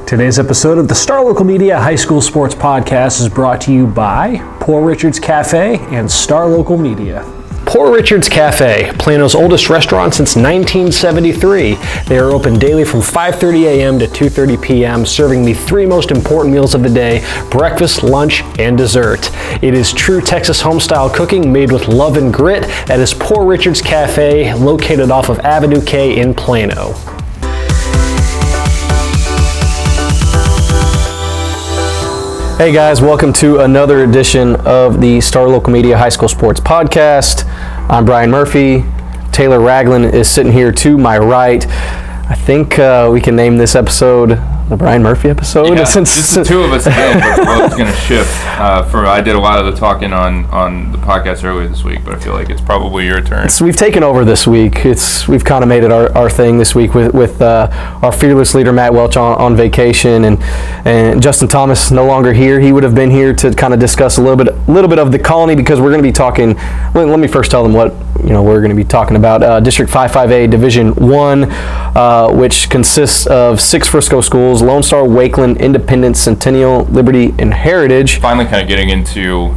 Today's episode of the Star Local Media High School Sports Podcast is brought to you by Poor Richard's Cafe and Star Local Media. Poor Richard's Cafe, Plano's oldest restaurant since 1973. They are open daily from 5:30 a.m. to 2:30 p.m., serving the three most important meals of the day: breakfast, lunch, and dessert. It is true Texas home-style cooking made with love and grit. That is Poor Richard's Cafe, located off of Avenue K in Plano. Hey guys, welcome to another edition of the Star Local Media High School Sports Podcast. I'm Bryan Murphy. Taylor Raglin is sitting here to my right. I think we can name this episode the Bryan Murphy episode. Yeah, just the two of us again, but the road's going to shift. I did a lot of the talking on the podcast earlier this week, but I feel like it's probably your turn. We've taken over this week. We've kind of made it our thing this week with our fearless leader Matt Welch on vacation, and Justin Thomas no longer here. He would have been here to kind of discuss a little bit of the colony, because we're going to be talking. Let me first tell them what we're going to be talking about. District 55A Division 1, which consists of 6 Frisco schools: Lone Star, Wakeland, Independence, Centennial, Liberty, and Heritage. Finally kind of getting into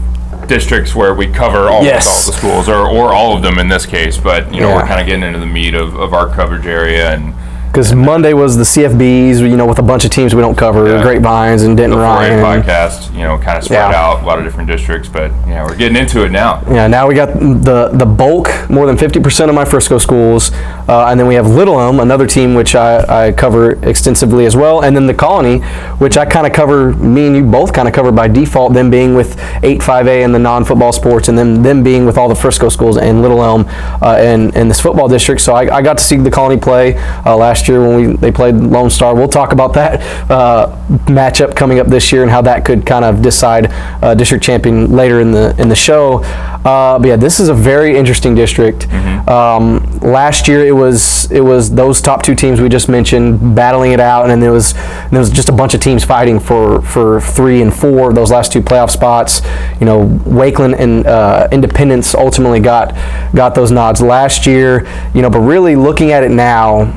districts where we cover all the schools, or all of them in this case, but we're kind of getting into the meat of our coverage area. And because Monday was the CFBs, with a bunch of teams we don't cover, Grapevines and Denton Ryan. Podcast, kind of spread out a lot of different districts, but we're getting into it now. Yeah, now we got the bulk, more than 50% of my Frisco schools, and then we have Little Elm, another team which I cover extensively as well, and then the Colony, which I kind of cover, me and you both kind of cover by default, them being with 8-5A and the non-football sports, and then them being with all the Frisco schools and Little Elm and this football district. So I got to see the Colony play last year when they played Lone Star. We'll talk about that matchup coming up this year and how that could kind of decide district champion later in the show. But yeah, this is a very interesting district. Mm-hmm. Last year it was those top 2 teams we just mentioned battling it out, and then there was just a bunch of teams fighting for 3 and 4, those last 2 playoff spots. Wakeland and Independence ultimately got those nods last year. But really looking at it now,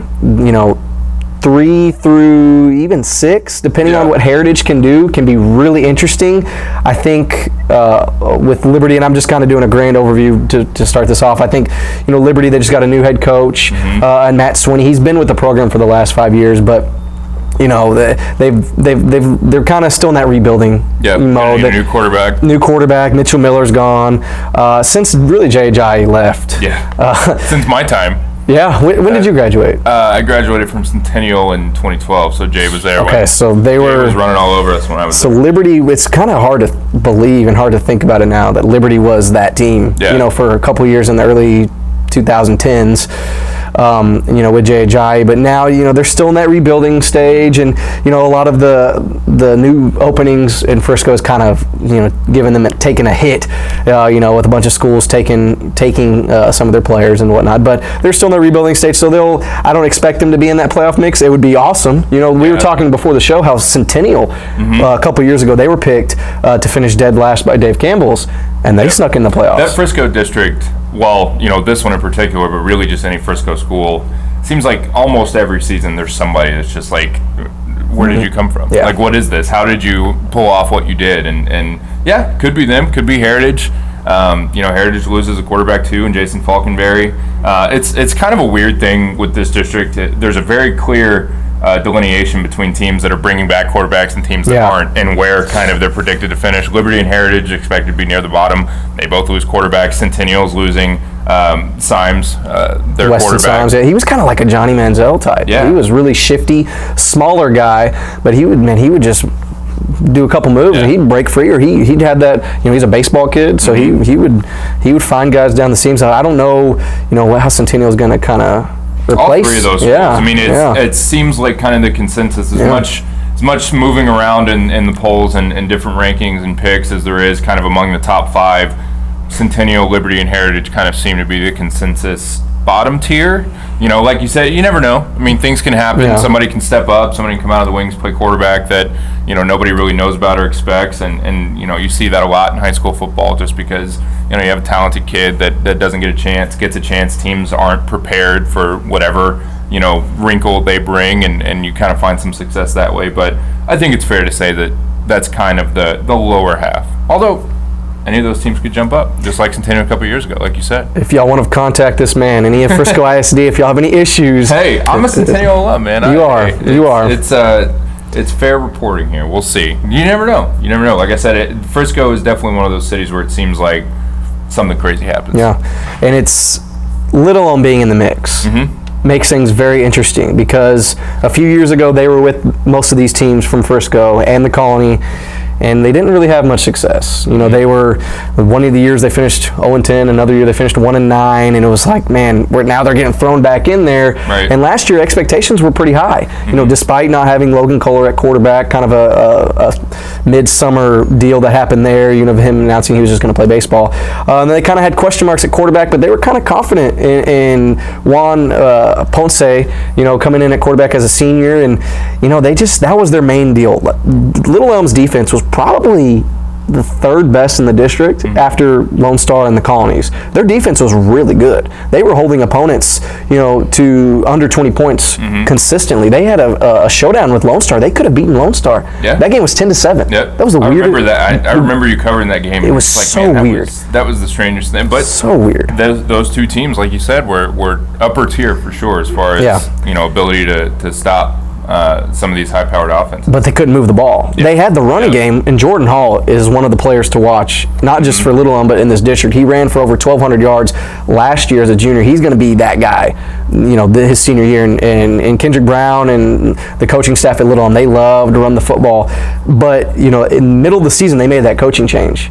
3 through even 6, depending on what Heritage can do, can be really interesting. I think with Liberty, and I'm just kind of doing a grand overview to start this off. I think Liberty, they just got a new head coach, and Matt Swinnea. He's been with the program for the last 5 years, but they're kind of still in that rebuilding mode. New quarterback. Mitchell Miller's gone since really J.J. left. Since my time. Yeah. When did you graduate? I graduated from Centennial in 2012, so Jay was there. Okay, so Jay was running all over us when I was there. So Liberty, it's kind of hard to believe and hard to think about it now that Liberty was that team, for a couple years in the early 2010s. With J.J. But now, they're still in that rebuilding stage, and, a lot of the new openings in Frisco is kind of, taking a hit, with a bunch of schools taking some of their players and whatnot. But they're still in the rebuilding stage, so I don't expect them to be in that playoff mix. It would be awesome. We were talking before the show how Centennial, a couple years ago, they were picked to finish dead last by Dave Campbell's, and they snuck in the playoffs. That Frisco district, well, this one in particular, but really just any Frisco school, seems like almost every season there's somebody that's just like, where did you come from? Yeah. Like, what is this? How did you pull off what you did? And yeah, could be them, could be Heritage. Heritage loses a quarterback too, and Jason Falconberry. It's kind of a weird thing with this district. There's a very clear delineation between teams that are bringing back quarterbacks and teams that aren't, and where kind of they're predicted to finish. Liberty and Heritage expected to be near the bottom. They both lose quarterbacks. Centennial's losing Symes, their Weston quarterback. Symes, he was kind of like a Johnny Manziel type. Yeah. He was really shifty, smaller guy, but he would just do a couple moves and he'd break free, or he'd have that. He's a baseball kid, so he would find guys down the seams. I don't know, how Centennial's going to kind of replace all 3 of those schools. I mean, it seems like kind of the consensus is as much moving around in the polls and different rankings and picks as there is kind of among the top 5. Centennial, Liberty, and Heritage kind of seem to be the consensus bottom tier. Like you said, you never know. I mean, things can happen. Yeah. Somebody can step up. Somebody can come out of the wings, play quarterback that nobody really knows about or expects, and you see that a lot in high school football, just because you have a talented kid that doesn't get a chance, gets a chance. Teams aren't prepared for whatever wrinkle they bring, and you kind of find some success that way. But I think it's fair to say that that's kind of the lower half. Although any of those teams could jump up, just like Centennial a couple of years ago, like you said. If y'all want to contact this man, any of Frisco ISD, if y'all have any issues. Hey, I'm a Centennial alum, man. You are. It's fair reporting here. We'll see. You never know. Like I said, Frisco is definitely one of those cities where it seems like something crazy happens. Yeah, and it's Little Elm being in the mix. Makes things very interesting, because a few years ago they were with most of these teams from Frisco and the Colony, and they didn't really have much success. They were, one of the years they finished 0-10, another year they finished 1-9, and it was like, man, now they're getting thrown back in there. Right. And last year expectations were pretty high. Despite not having Logan Kohler at quarterback, kind of a midsummer deal that happened there. Him announcing he was just going to play baseball. And they kind of had question marks at quarterback, but they were kind of confident in Juan Ponce, coming in at quarterback as a senior, and that was their main deal. Little Elm's defense was probably the third best in the district after Lone Star and the Colonies. Their defense was really good. They were holding opponents, to under 20 points consistently. They had a showdown with Lone Star. They could have beaten Lone Star. Yeah. That game was 10-7. Yep. That was the weirdest. I remember that. I remember you covering that game. It was so weird. That was the strangest thing. But so weird. Those two teams, like you said, were upper tier for sure as far as ability to stop some of these high-powered offenses. But they couldn't move the ball. Yeah. They had the running game, and Jordan Hall is one of the players to watch, not just for Little Elm, but in this district. He ran for over 1,200 yards last year as a junior. He's going to be that guy, his senior year. And Kendrick Brown and the coaching staff at Little Elm, they love to run the football. But, in the middle of the season, they made that coaching change.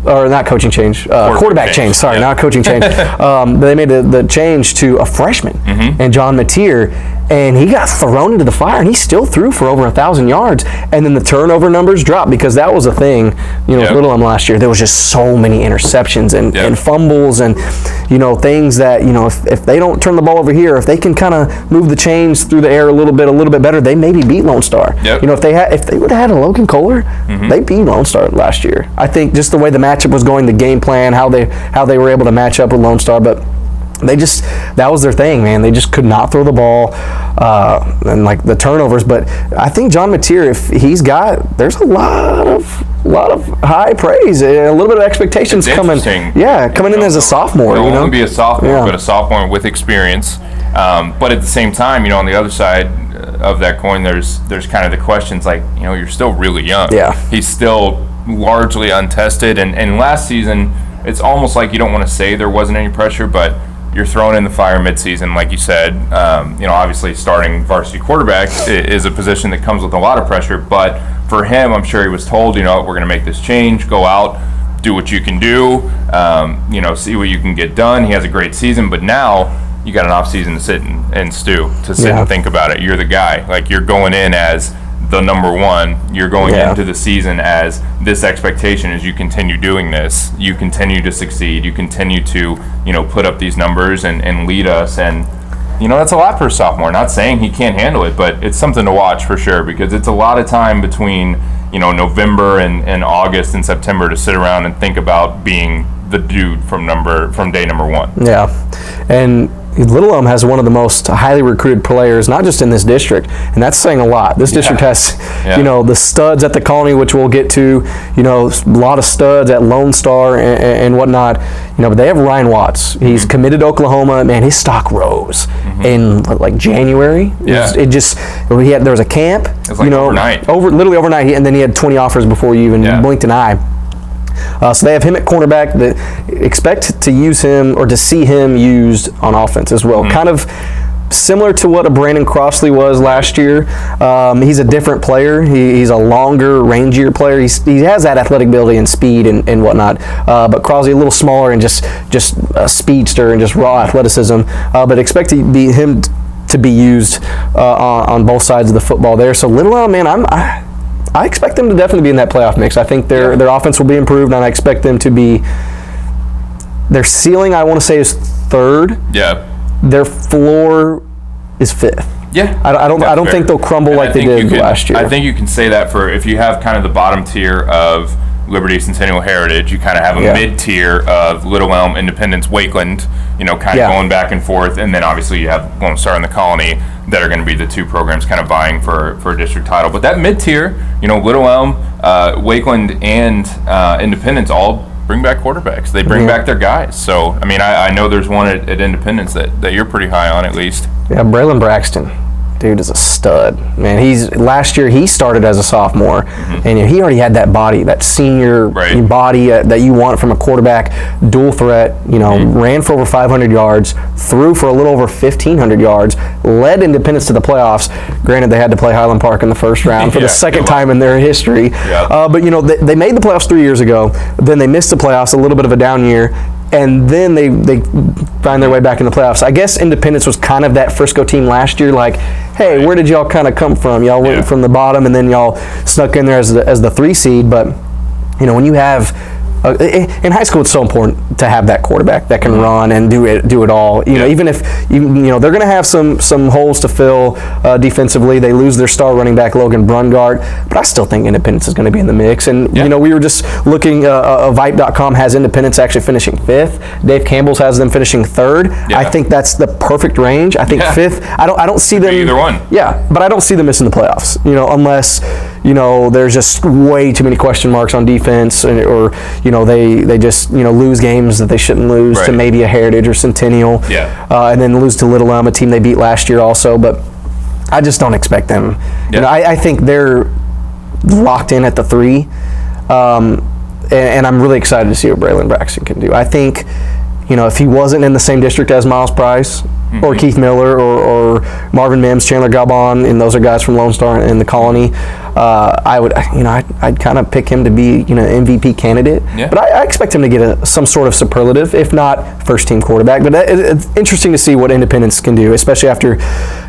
Or not coaching change, quarterback change. Sorry, not coaching change. They made the change to a freshman, and John Mateer, and he got thrown into the fire, and he still threw for over 1,000 yards. And then the turnover numbers dropped, because that was a thing, with Little Elm last year. There was just so many interceptions and fumbles and, things that, if they don't turn the ball over here, if they can kind of move the chains through the air a little bit better, they maybe beat Lone Star. Yep. If they would have had a Logan Kohler, they beat Lone Star last year. I think just the way the matchup was going, the game plan, how they were able to match up with Lone Star, but that was their thing, man. They just could not throw the ball, and like the turnovers. But I think John Mateer, there's a lot of high praise, and a little bit of expectations coming. Yeah, coming in as a sophomore. He'll only be a sophomore, but a sophomore with experience. But at the same time, on the other side of that coin, there's kind of the questions like, you're still really young. Yeah, he's still largely untested, and last season, it's almost like you don't want to say there wasn't any pressure, but you're thrown in the fire midseason, like you said. Obviously starting varsity quarterback is a position that comes with a lot of pressure, but for him, I'm sure he was told, we're going to make this change, go out, do what you can do, see what you can get done. He has a great season, but now you got an off season to sit and stew, to sit and think about it. You're the guy. Like, you're going in as the number one. You're going into the season as this expectation as you continue doing this. You continue to succeed. You continue to, put up these numbers and lead us. And, that's a lot for a sophomore. Not saying he can't handle it, but it's something to watch for sure, because it's a lot of time between, November and August and September to sit around and think about being the dude from day number one. Yeah. And Little Elm has one of the most highly recruited players, not just in this district, and that's saying a lot. This district has, the studs at the Colony, which we'll get to, a lot of studs at Lone Star and whatnot, but they have Ryan Watts. He's committed to Oklahoma. Man, his stock rose in like January. Yeah. There was a camp, it was like overnight. Literally overnight, and then he had 20 offers before you even blinked an eye. So they have him at cornerback. That expect to use him, or to see him used on offense as well. Kind of similar to what a Brandon Crossley was last year. He's a different player. He's a longer, rangier player. He has that athletic ability and speed and whatnot. But Crossley a little smaller and just a speedster and just raw athleticism. But expect him to be used on both sides of the football there. So Little Elm, man, I expect them to definitely be in that playoff mix. I think their offense will be improved, and I expect them to be. Their ceiling, I want to say, is third. Yeah. Their floor is fifth. Yeah. I don't think they'll crumble like they did last year. I think you can say that for if you have kind of the bottom tier of Liberty, Centennial, Heritage. You kind of have a mid-tier of Little Elm, Independence, Wakeland, kind of going back and forth. And then obviously you have Lone Star and the Colony that are going to be the two programs kind of vying for a district title. But that mid-tier, Little Elm, Wakeland, and Independence all bring back quarterbacks. They bring back their guys. So, I know there's one at Independence that you're pretty high on at least. Yeah, Braylon Braxton. Dude is a stud, man. Last year he started as a sophomore, and he already had that body, that senior body that you want from a quarterback, dual threat. Ran for over 500 yards, threw for a little over 1,500 yards, led Independence to the playoffs. Granted, they had to play Highland Park in the first round for the second time in their history. But they made the playoffs 3 years ago. Then they missed the playoffs, a little bit of a down year. And then they find their way back in the playoffs. I guess Independence was kind of that Frisco team last year, like, hey, where did y'all kind of come from? Y'all went from the bottom, and then y'all snuck in there as the 3 seed. But, when you have in high school, it's so important to have that quarterback that can run and do it all. Even if they're going to have some holes to fill defensively. They lose their star running back Logan Brungart, but I still think Independence is going to be in the mix. And we were just looking. Vipe.com has Independence actually finishing 5th. Dave Campbell's has them finishing 3rd. I think that's the perfect range. I think 5th. I don't see them either one. Yeah, but I don't see them missing the playoffs. Unless there's just way too many question marks on defense, or they just lose games that they shouldn't lose to maybe a Heritage or Centennial, and then lose to Little Elm, a team they beat last year also. But I just don't expect them. I think they're locked in at the 3, and I'm really excited to see what Braylon Braxton can do. I think if he wasn't in the same district as Miles Price, or Keith Miller, or Marvin Mims, Chandler Galbon, and those are guys from Lone Star and the Colony, I'd kind of pick him to be MVP candidate. But I expect him to get some sort of superlative, if not first team quarterback. But it's interesting to see what Independence can do, especially after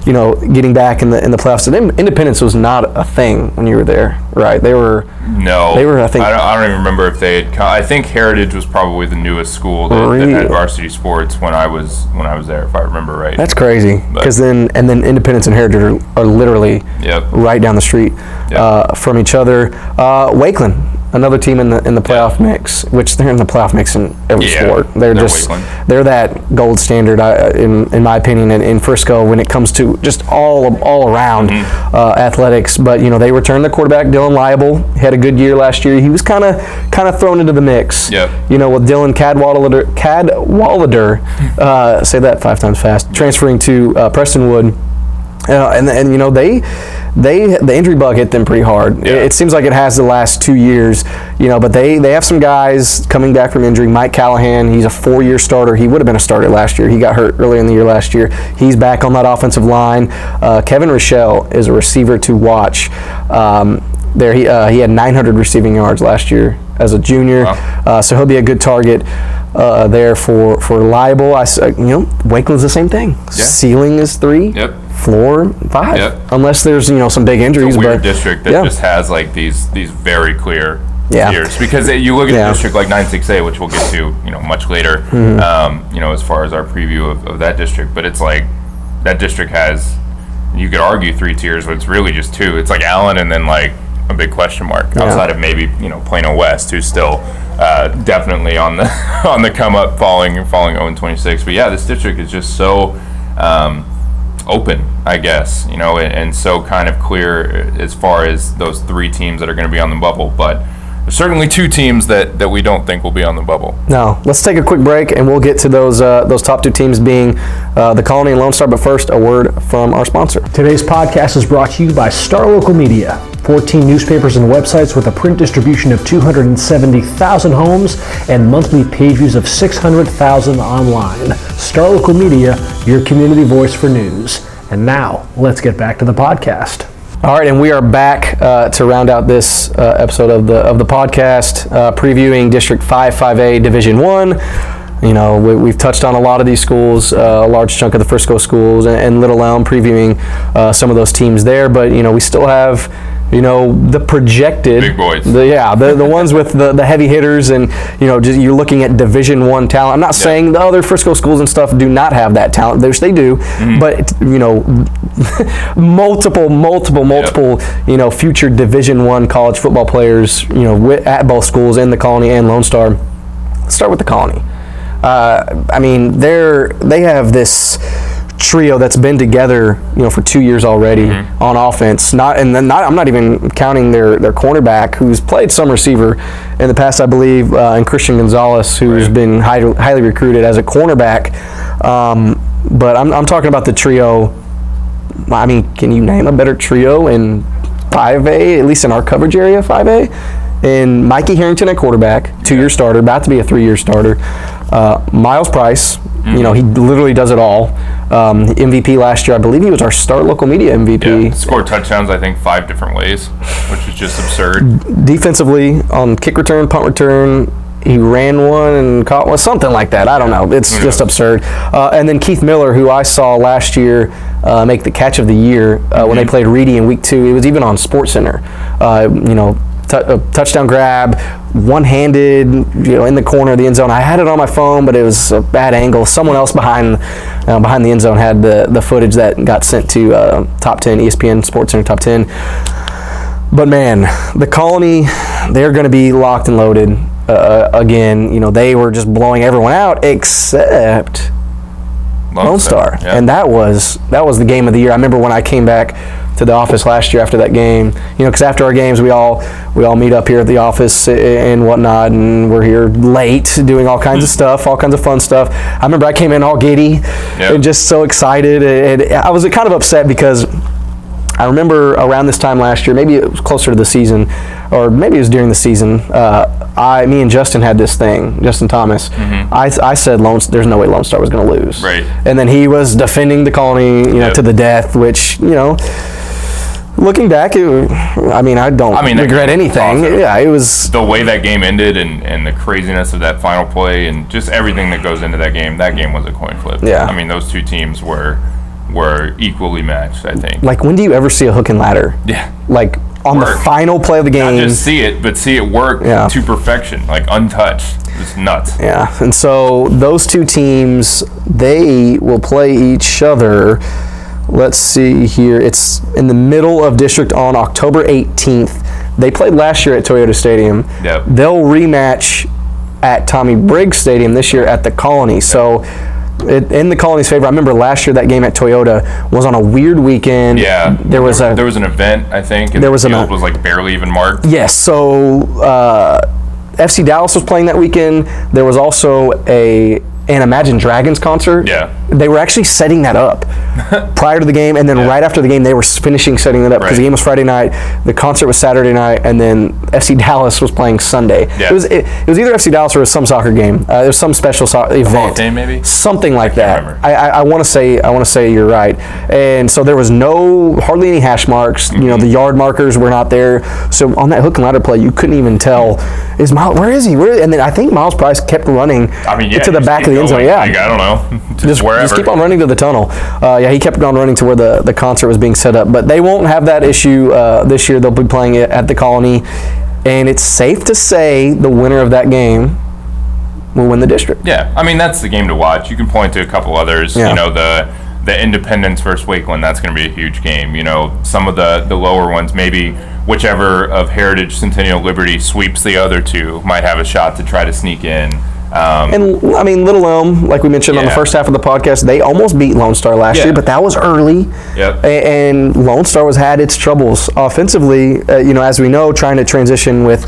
getting back in the playoffs. And Independence was not a thing when you were there, right? They were. I think. I don't even remember if they had. I think Heritage was probably the newest school that had varsity sports when I was there, if I remember right. That's crazy, because then Independence and Heritage are literally right down the street from each other. Wakeland, another team in the playoff mix, which they're in the playoff mix in every sport. They're they're that gold standard, in my opinion, in Frisco when it comes to just all around athletics. But they returned the quarterback Dylan Liable. He had a good year last year. He was kind of thrown into the mix. With Dylan Cadwallader, say that 5 times fast, transferring to Prestonwood. And the injury bug hit them pretty hard. It seems like it has the last 2 years, but they have some guys coming back from injury. Mike Callahan, he's a 4-year starter. He would have been a starter last year. He got hurt earlier in the year last year. He's back on that offensive line. Kevin Rochelle is a receiver to watch. He had 900 receiving yards last year as a junior. Wow. So he'll be a good target there for Liable. Wakeland's the same thing. Ceiling is 3. Floor 5, unless there's some big injuries. It's a weird district that just has like these very clear tiers, because you look at a district like 968, which we'll get to much later, as far as our preview of that district. But it's like that district has, you could argue 3 tiers, but it's really just 2. It's like Allen and then like a big question mark outside of maybe Plano West, who's still definitely on the come up, falling 0-26. But this district is just so open, I guess, and so kind of clear as far as those 3 teams that are going to be on the bubble. But there's certainly 2 teams that we don't think will be on the bubble. No. Let's take a quick break, and we'll get to those top 2 teams being the Colony and Lone Star. But first, a word from our sponsor. Today's podcast is brought to you by Star Local Media. 14 newspapers and websites with a print distribution of 270,000 homes and monthly page views of 600,000 online. Star Local Media, your community voice for news. And now, let's get back to the podcast. All right, and we are back to round out this episode of the podcast, previewing District 5, 5A, Division 1. We've touched on a lot of these schools, a large chunk of the Frisco schools, and Little Elm, previewing some of those teams there. But we still have the projected big boys. The ones with the heavy hitters, and just, you're looking at Division I talent. I'm not saying the other Frisco schools and stuff do not have that talent, which they do, but multiple future Division I college football players at both schools, in the Colony and Lone Star. Let's start with the Colony. They have this trio that's been together, for 2 years already on offense. I'm not even counting their cornerback, who's played some receiver in the past, I believe, and Christian Gonzalez, who's been highly recruited as a cornerback. But I'm talking about the trio. Can you name a better trio in 5A, at least in our coverage area, 5A? And Mikey Harrington at quarterback, 2-year starter, about to be a 3-year starter. Miles Price, he literally does it all. MVP last year, I believe he was our Star Local Media MVP. Yeah, scored touchdowns, I think, 5 different ways, which is just absurd. Defensively, on kick return, punt return, he ran one and caught one, something like that. I don't know. It's just absurd. And then Keith Miller, who I saw last year make the catch of the year when they played Reedy in week 2. It was even on SportsCenter. Touchdown grab, one-handed, in the corner of the end zone. I had it on my phone, but it was a bad angle. Someone else behind the end zone had the footage that got sent to Top 10, ESPN SportsCenter Top 10. But man, the Colony, they're going to be locked and loaded again. They were just blowing everyone out except Lone Star, and that was the game of the year. I remember when I came back to the office last year after that game, because after our games we all meet up here at the office and whatnot, and we're here late doing all kinds of stuff, all kinds of fun stuff. I remember I came in all giddy and just so excited, and I was kind of upset because I remember around this time last year, maybe it was closer to the season, or maybe it was during the season, me and Justin had this thing, Justin Thomas. I said there's no way Lone Star was going to lose. Right. And then he was defending the Colony, to the death, which, looking back, I don't regret anything. Yeah, it was the way that game ended, and the craziness of that final play, and just everything that goes into that game. That game was a coin flip. Yeah. Those two teams were equally matched, I think. Like, when do you ever see a hook and ladder? Yeah. Like, on the final play of the game. Not just see it, but see it work to perfection, like untouched. It's nuts. Yeah, and so those two teams, they will play each other. Let's see here. It's in the middle of district on October 18th. They played last year at Toyota Stadium. Yep. They'll rematch at Tommy Briggs Stadium this year at the Colony. Yep. So in the Colony's favor, I remember last year that game at Toyota was on a weird weekend. Yeah. There was an event, I think, and the field was like barely even marked. Yes. So FC Dallas was playing that weekend. There was also an Imagine Dragons concert. Yeah. They were actually setting that up prior to the game, and then right after the game, they were finishing setting that up because the game was Friday night, the concert was Saturday night, and then FC Dallas was playing Sunday. Yeah. It was either FC Dallas or some soccer game. There was some special event. Hall of Fame, maybe? Something like that. I want to say you're right. And so there was hardly any hash marks. The yard markers were not there. So on that hook and ladder play, you couldn't even tell, where is he? And then I think Miles Price kept running to the back of the end zone. Yeah. Like, I don't know. Just wherever. Just keep on running to the tunnel. He kept on running to where the concert was being set up. But they won't have that issue this year. They'll be playing it at the Colony. And it's safe to say the winner of that game will win the district. Yeah. That's the game to watch. You can point to a couple others. Yeah. The Independence versus Wakeland, that's going to be a huge game. Some of the lower ones, maybe whichever of Heritage, Centennial, Liberty sweeps the other two might have a shot to try to sneak in. And Little Elm, like we mentioned on the first half of the podcast, they almost beat Lone Star last year, but that was early. Yep. And Lone Star had its troubles offensively, as we know, trying to transition with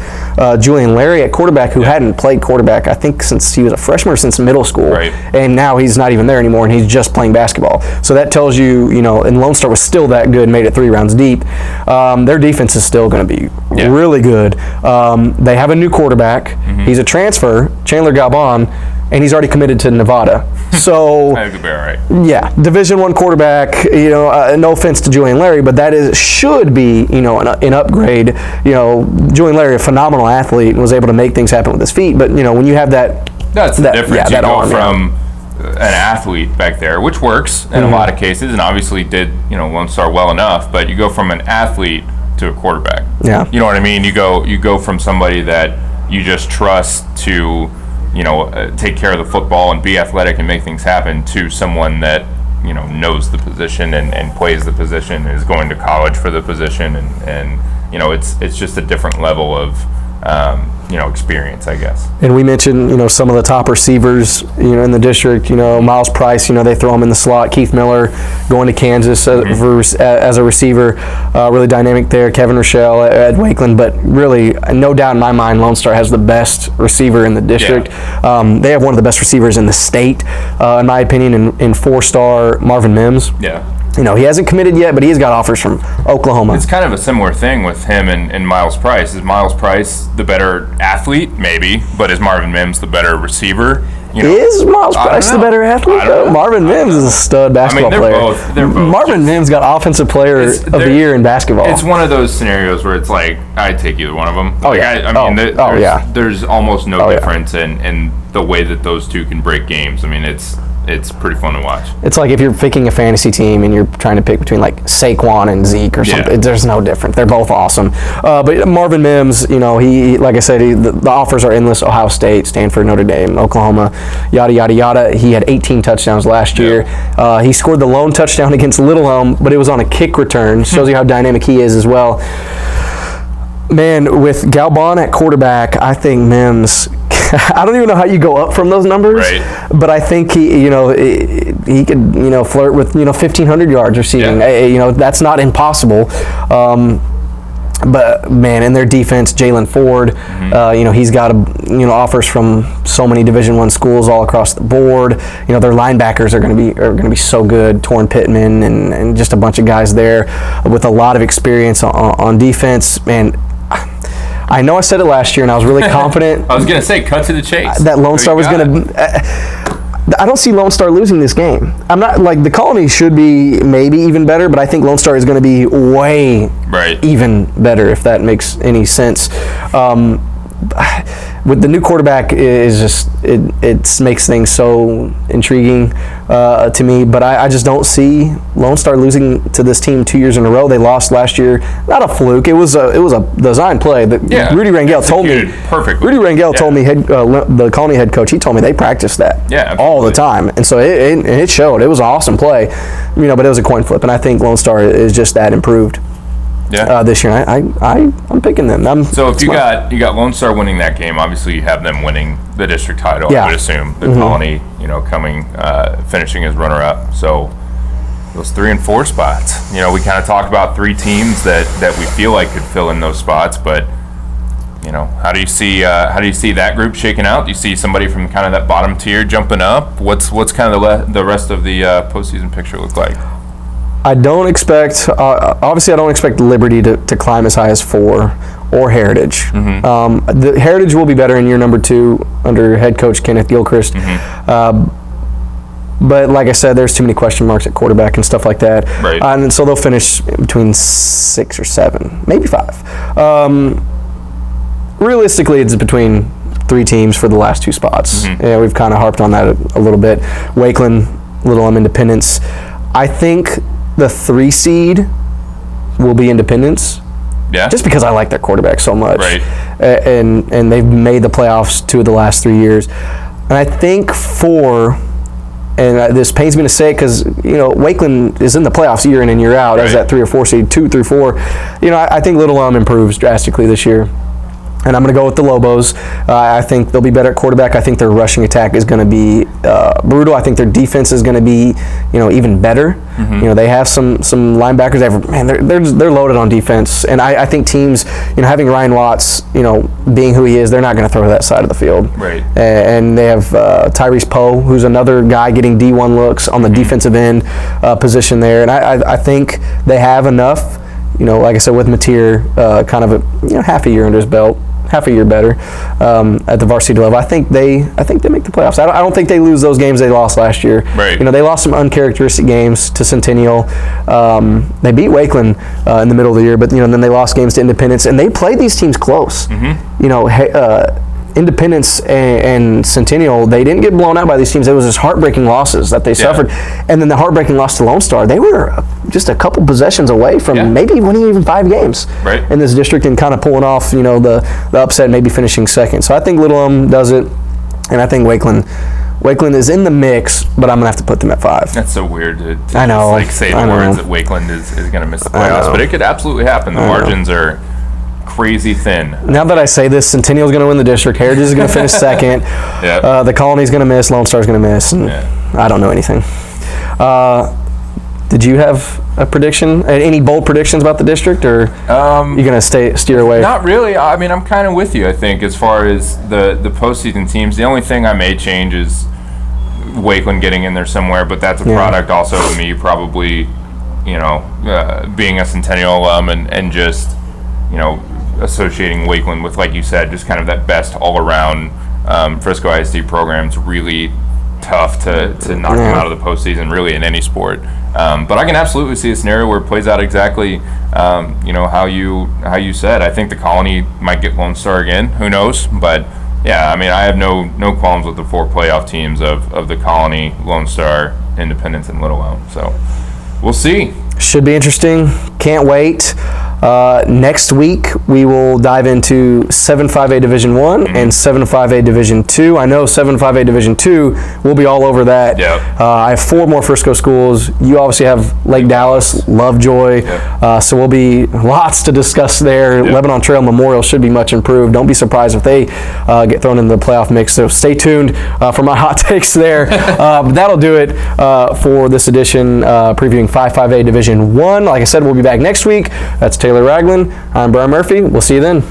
Julian Larry at quarterback, who hadn't played quarterback, I think, since he was a freshman or since middle school. Right. And now he's not even there anymore, and he's just playing basketball. So that tells you, and Lone Star was still that good, made it 3 rounds deep. Their defense is still going to be really good. They have a new quarterback. He's a transfer, Chandler Galban, and he's already committed to Nevada. So that could be all right. Yeah, Division I quarterback. No offense to Julian Larry, but that should be an upgrade. Julian Larry, a phenomenal athlete, and was able to make things happen with his feet. But when you have that's the difference. You go from an athlete back there, which works in a lot of cases, and obviously did Lone Star well enough. But you go from an athlete to a quarterback. Yeah. You know what I mean? You go from somebody that you just trust to, take care of the football and be athletic and make things happen, to someone that, knows the position and plays the position, is going to college for the position, and it's just a different level of experience, I guess. And we mentioned, some of the top receivers, in the district, Miles Price, they throw him in the slot. Keith Miller going to Kansas as a receiver, really dynamic there. Kevin Rochelle at Wakeland, but really, no doubt in my mind, Lone Star has the best receiver in the district. Yeah. They have one of the best receivers in the state, in my opinion, in 4-star Marvin Mims. Yeah. He hasn't committed yet, but he's got offers from Oklahoma. It's kind of a similar thing with him and Miles Price. Is Miles Price the better athlete? Maybe. But is Marvin Mims the better receiver? Is Miles Price the better athlete? Marvin Mims is a stud basketball player. They're both. Marvin Mims got Offensive Player of the Year in basketball. It's one of those scenarios where it's like, I'd take either one of them. There's almost no difference in the way that those two can break games. It's pretty fun to watch. It's like if you're picking a fantasy team and you're trying to pick between like Saquon and Zeke or something. There's no difference. They're both awesome. But Marvin Mims, he like I said, the offers are endless. Ohio State, Stanford, Notre Dame, Oklahoma, yada, yada, yada. He had 18 touchdowns last year. He scored the lone touchdown against Little Elm, but it was on a kick return. Shows you how dynamic he is as well. Man, with Galban at quarterback, I think Mims, I don't even know how you go up from those numbers, but I think he could, flirt with, 1,500 yards receiving. That's not impossible. But man, in their defense, Jalen Ford, he's got offers from so many Division I schools all across the board. Their linebackers are going to be so good. Torrin Pittman and just a bunch of guys there with a lot of experience on defense. Man, I know I said it last year, and I was really confident. I was going to say, cut to the chase. That Lone Star was going to. I don't see Lone Star losing this game. I'm not like the Colony should be maybe even better, but I think Lone Star is going to be way even better, if that makes any sense. With the new quarterback, is just it makes things so intriguing to me. But I just don't see Lone Star losing to this team 2 years in a row. They lost last year, not a fluke. It was a design play. Rudy Rangel told me perfectly. Rudy Rangel told me the Colony head coach. He told me they practiced that all the time, and so it showed. It was an awesome play, but it was a coin flip, and I think Lone Star is just that improved. This year, I'm picking them. So if you got Lone Star winning that game, obviously you have them winning the district title. I would assume the Colony, coming finishing as runner-up. So those 3 and 4 spots. We kind of talked about 3 teams that we feel like could fill in those spots, but how do you see that group shaking out? Do you see somebody from kind of that bottom tier jumping up? What's kind of the rest of the postseason picture look like? I don't expect, obviously I don't expect Liberty to climb as high as 4 or Heritage. The Heritage will be better in year number 2 under head coach Kenneth Gilchrist. But like I said, there's too many question marks at quarterback and stuff like that. And so they'll finish between 6 or 7, maybe 5. Realistically, it's between 3 teams for the last 2 spots. We've kind of harped on that a little bit. Wakeland, Little Elm, Independence. I think the 3 seed will be Independence. Just because I like their quarterback so much. And they've made the playoffs 2 of the last 3 years. And I think 4, and this pains me to say it because, Wakeland is in the playoffs year in and year out as that 3 or 4 seed, 2 through 4. I think Little Elm improves drastically this year. And I'm going to go with the Lobos. I think they'll be better at quarterback. I think their rushing attack is going to be brutal. I think their defense is going to be, even better. They have some linebackers. They're loaded on defense. And I think teams, having Ryan Watts, being who he is, they're not going to throw to that side of the field. And they have Tyrese Poe, who's another guy getting D1 looks on the defensive end position there. And I think they have enough. Like I said, with Mateer, kind of a half a year under his belt, half a year better at the varsity level. I think they make the playoffs. I don't think they lose those games they lost last year. They lost some uncharacteristic games to Centennial. They beat Wakeland in the middle of the year, but then they lost games to Independence, and they played these teams close. Independence and Centennial, they didn't get blown out by these teams. It was just heartbreaking losses that they suffered. And then the heartbreaking loss to Lone Star, they were just a couple possessions away from maybe winning even 5 games in this district and kind of pulling off, the upset, maybe finishing second. So I think Little Elm does it, and I think Wakeland is in the mix, but I'm going to have to put them at 5. That's so weird to I know, just say the words that Wakeland is going to miss the playoffs, but it could absolutely happen. The margins are crazy thin. Now that I say this, Centennial's going to win the district. Heritage is going to finish second. The Colony's going to miss. Lone Star's going to miss. And I don't know anything. Did you have a prediction? Any bold predictions about the district, or you going to steer away? Not really. I mean, I'm kind of with you. I think as far as the postseason teams, the only thing I may change is Wakeland getting in there somewhere, but that's a product also of me probably, being a Centennial alum and just, associating Wakeland with, like you said, just kind of that best all-around Frisco ISD program's really tough to knock them out of the postseason, really, in any sport. But I can absolutely see a scenario where it plays out exactly, how you said. I think the Colony might get Lone Star again. Who knows? But yeah, I mean, I have no qualms with the 4 playoff teams of the Colony, Lone Star, Independence, and Little Elm. So we'll see. Should be interesting. Can't wait. Next week, we will dive into 7-5A Division 1 and 7-5A Division 2. I know 7-5A Division 2 will be all over that. I have 4 more Frisco schools. You obviously have Lake Dallas, Lovejoy. So we'll be lots to discuss there. Lebanon Trail Memorial should be much improved. Don't be surprised if they get thrown into the playoff mix. So stay tuned for my hot takes there. But that'll do it for this edition previewing 5-5A Division 1. Like I said, we'll be back next week. That's Taylor Raglin. I'm Bryan Murphy. We'll see you then.